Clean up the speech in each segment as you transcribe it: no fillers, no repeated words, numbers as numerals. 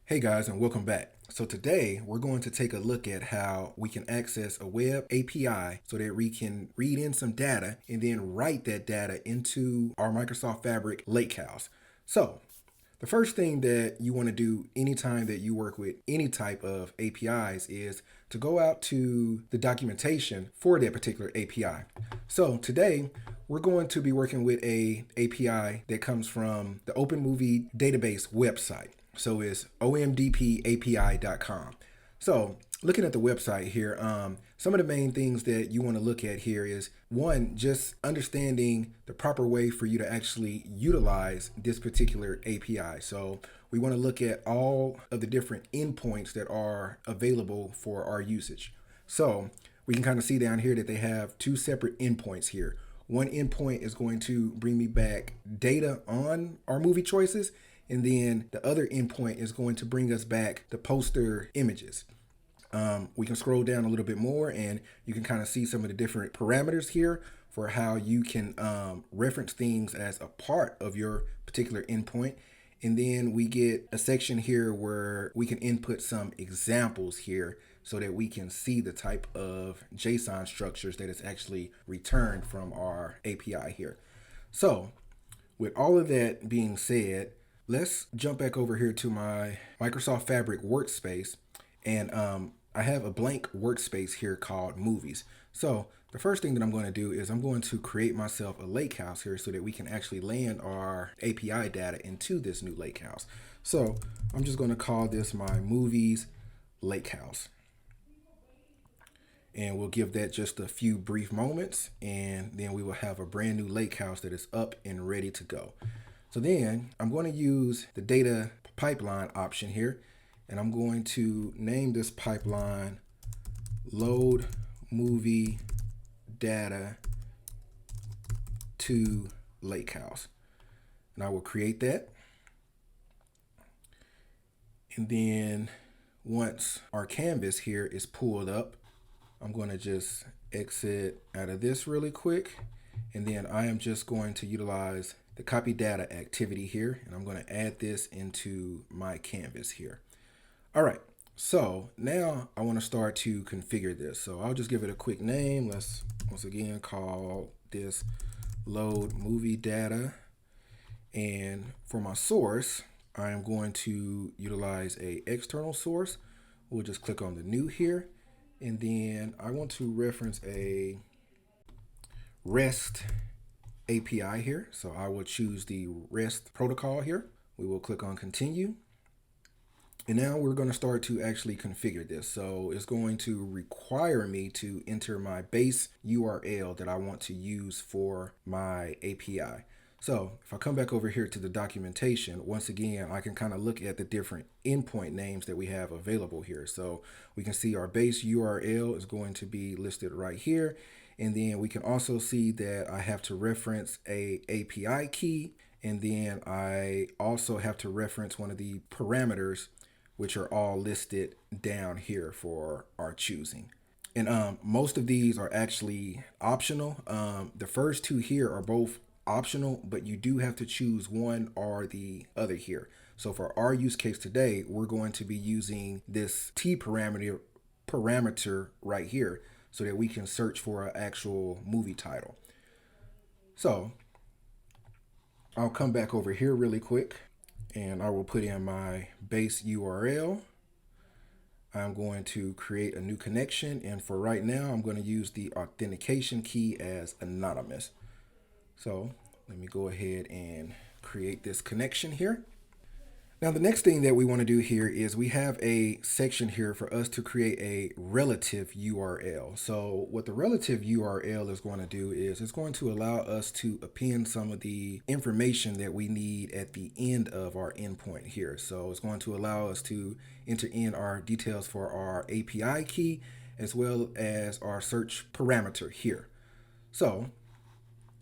Hey guys, and welcome back. So today we're going to take a look at how we can access a web API so that we can read in some data and then write that data into our Microsoft Fabric Lakehouse. So the first thing that you want to do anytime that you work with any type of APIs is to go out to the documentation for that particular API. So today we're going to be working with a API that comes from the Open Movie Database website. So it's omdpapi.com. So looking at the website here, some of the main things that you want to look at here is one, just understanding the proper way for you to actually utilize this particular API. So we want to look at all of the different endpoints that are available for our usage. So we can kind of see down here that they have two separate endpoints here. One endpoint is going to bring me back data on our movie choices, and then the other endpoint is going to bring us back the poster images. We can scroll down a little bit more and you can kind of see some of the different parameters here for how you can reference things as a part of your particular endpoint. And then we get a section here where we can input some examples here so that we can see the type of JSON structures that is actually returned from our API here. So with all of that being said, let's jump back over here to my Microsoft Fabric workspace, and I have a blank workspace here called Movies. So the first thing that I'm going to do is I'm going to create myself a lake house here so that we can actually land our API data into this new lake house. So I'm just going to call this my Movies Lake House. And we'll give that just a few brief moments, and then we will have a brand new lake house that is up and ready to go. So then I'm going to use the data pipeline option here, and I'm going to name this pipeline load movie data to Lakehouse. And I will create that. And then once our canvas here is pulled up, I'm going to just exit out of this really quick. And then I am just going to utilize the copy data activity here, and I'm going to add this into my canvas here. All right, so now I want to start to configure this. So I'll just give it a quick name. Let's once again call this load movie data. And for my source, I am going to utilize a external source. We'll just click on the new here. And then I want to reference a REST API here. So I will choose the REST protocol here. We will click on continue. And now we're going to start to actually configure this. So it's going to require me to enter my base URL that I want to use for my API. So if I come back over here to the documentation, once again, I can kind of look at the different endpoint names that we have available here. So we can see our base URL is going to be listed right here. And then we can also see that I have to reference a API key. And then I also have to reference one of the parameters, which are all listed down here for our choosing. And most of these are actually optional. The first two here are both optional, but you do have to choose one or the other here. So for our use case today, we're going to be using this T parameter right here so that we can search for an actual movie title. So I'll come back over here really quick and I will put in my base URL. I'm going to create a new connection, and for right now, I'm going to use the authentication key as anonymous. So let me go ahead and create this connection here. Now the next thing that we want to do here is we have a section here for us to create a relative URL. So what the relative URL is going to do is it's going to allow us to append some of the information that we need at the end of our endpoint here. So it's going to allow us to enter in our details for our API key as well as our search parameter here. So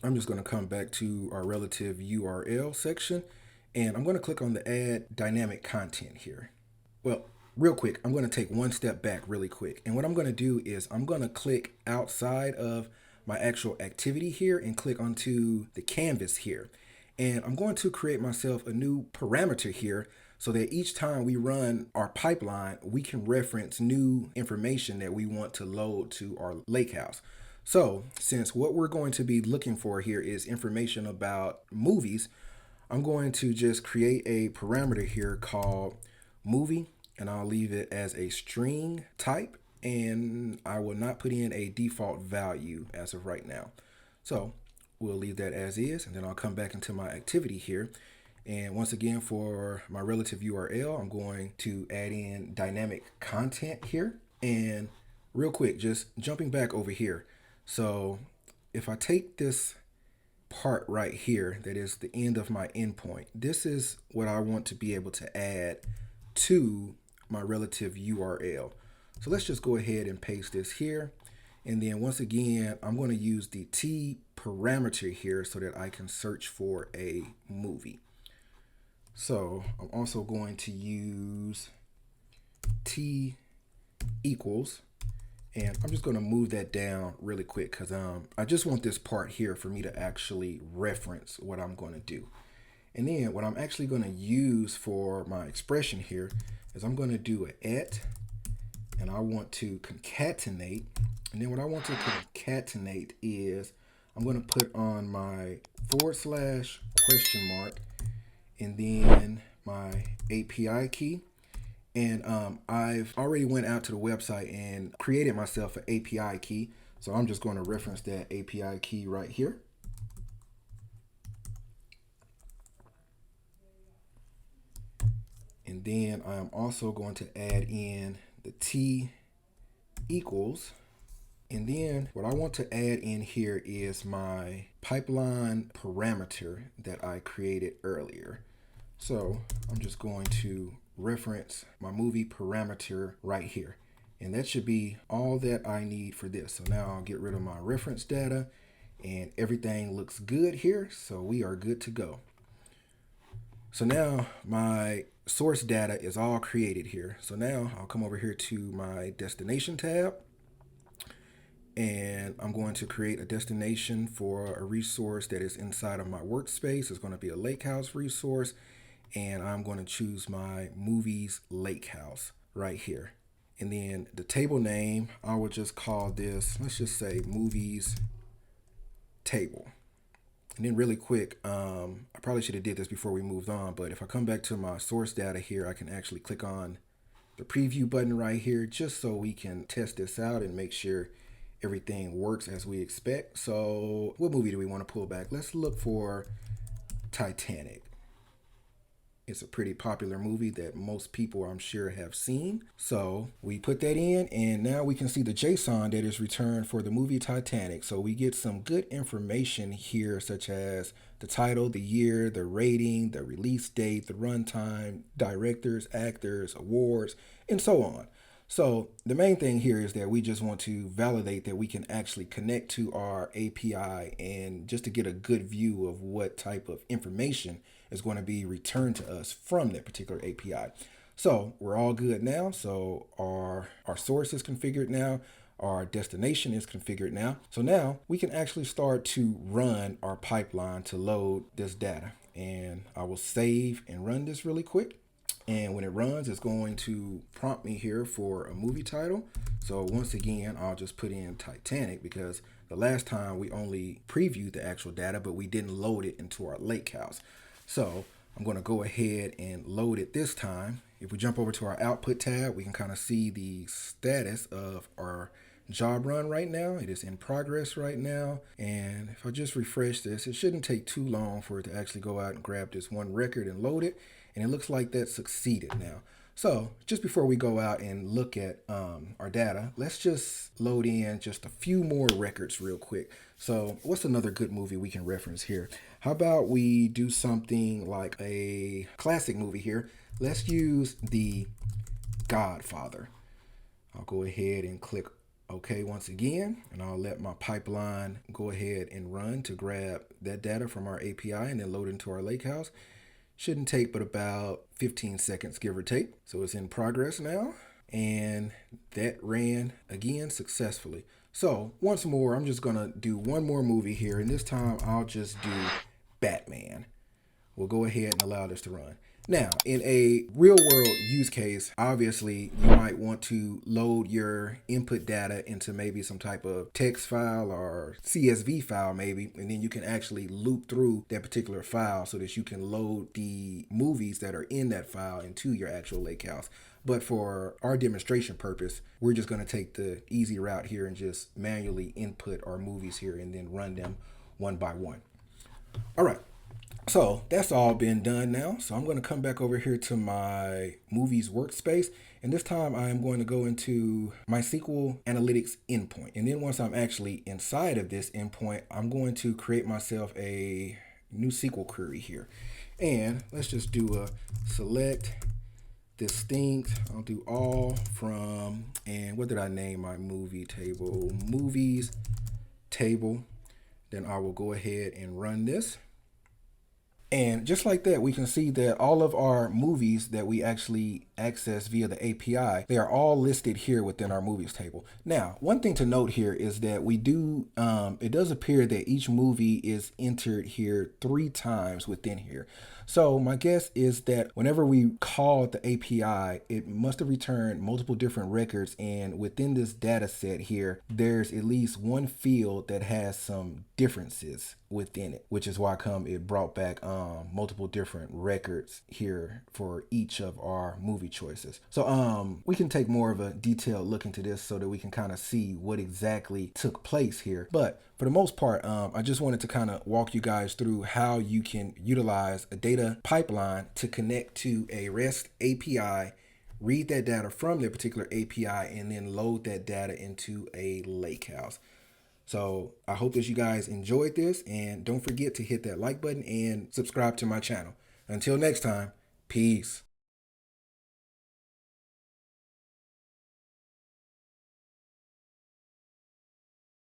I'm just going to come back to our relative URL section, and I'm going to click on the add dynamic content here. Well, real quick, I'm going to take one step back really quick. And what I'm going to do is I'm going to click outside of my actual activity here and click onto the canvas here. And I'm going to create myself a new parameter here so that each time we run our pipeline, we can reference new information that we want to load to our lakehouse. So since what we're going to be looking for here is information about movies, I'm going to just create a parameter here called movie, and I'll leave it as a string type, and I will not put in a default value as of right now. So we'll leave that as is, and then I'll come back into my activity here. And once again, for my relative URL, I'm going to add in dynamic content here. And real quick, just jumping back over here. So if I take this part right here, that is the end of my endpoint, this is what I want to be able to add to my relative URL. So let's just go ahead and paste this here. And then once again, I'm going to use the T parameter here so that I can search for a movie. So I'm also going to use T equals, and I'm just going to move that down really quick because I just want this part here for me to actually reference what I'm going to do. And then what I'm actually going to use for my expression here is I'm going to do an et, and I want to concatenate. And then what I want to concatenate is I'm going to put on my /? And then my API key. And I've already went out to the website and created myself an API key. So I'm just going to reference that API key right here. And then I'm also going to add in the T equals. And then what I want to add in here is my pipeline parameter that I created earlier. So I'm just going to reference my movie parameter right here. And that should be all that I need for this. So now I'll get rid of my reference data and everything looks good here. So we are good to go. So now my source data is all created here. So now I'll come over here to my destination tab. And I'm going to create a destination for a resource that is inside of my workspace. It's going to be a Lakehouse resource. And I'm going to choose my movies Lakehouse right here. And then the table name, I will just call this, let's just say movies table. And then really quick, I probably should have did this before we moved on, but if I come back to my source data here, I can actually click on the preview button right here just so we can test this out and make sure everything works as we expect. So what movie do we want to pull back? Let's look for Titanic. It's a pretty popular movie that most people, I'm sure, have seen. So we put that in, and now we can see the JSON that is returned for the movie Titanic. So we get some good information here, such as the title, the year, the rating, the release date, the runtime, directors, actors, awards, and so on. So the main thing here is that we just want to validate that we can actually connect to our API, and just to get a good view of what type of information is going to be returned to us from that particular API. So we're all good now. So our source is configured now. Our destination is configured now. So now we can actually start to run our pipeline to load this data. And I will save and run this really quick. And when it runs, it's going to prompt me here for a movie title. So once again, I'll just put in Titanic because the last time we only previewed the actual data, but we didn't load it into our Lakehouse. So I'm going to go ahead and load it this time. If we jump over to our output tab, we can kind of see the status of our job run right now. It is in progress right now. And if I just refresh this, it shouldn't take too long for it to actually go out and grab this one record and load it. And it looks like that succeeded now. So just before we go out and look at our data, let's just load in just a few more records real quick. So what's another good movie we can reference here? How about we do something like a classic movie here? Let's use The Godfather. I'll go ahead and click OK once again, and I'll let my pipeline go ahead and run to grab that data from our API and then load into our Lakehouse. Shouldn't take but about 15 seconds, give or take. So it's in progress now, and that ran again successfully. So once more, I'm just gonna do one more movie here, and this time I'll just do Batman. We'll go ahead and allow this to run. Now, in a real world use case, obviously you might want to load your input data into maybe some type of text file or CSV file maybe, and then you can actually loop through that particular file so that you can load the movies that are in that file into your actual lakehouse. But for our demonstration purpose, we're just going to take the easy route here and just manually input our movies here and then run them one by one. All right. So that's all been done now. So I'm going to come back over here to my movies workspace. And this time I'm going to go into my SQL Analytics endpoint. And then once I'm actually inside of this endpoint, I'm going to create myself a new SQL query here. And let's just do a select distinct. I'll do all from, and what did I name my movie table? Movies table. Then I will go ahead and run this. And just like that, we can see that all of our movies that we actually access via the API, they are all listed here within our movies table. Now, one thing to note here is that we do, it does appear that each movie is entered here 3 times within here. So my guess is that whenever we called the API, it must have returned multiple different records. And within this data set here, there's at least one field that has some differences within it, which is why it brought back multiple different records here for each of our movie choices. So we can take more of a detailed look into this so that we can kind of see what exactly took place here. But for the most part, I just wanted to kind of walk you guys through how you can utilize a data pipeline to connect to a REST API, read that data from that particular API, and then load that data into a lakehouse. So I hope that you guys enjoyed this, and don't forget to hit that like button and subscribe to my channel. Until next time, peace.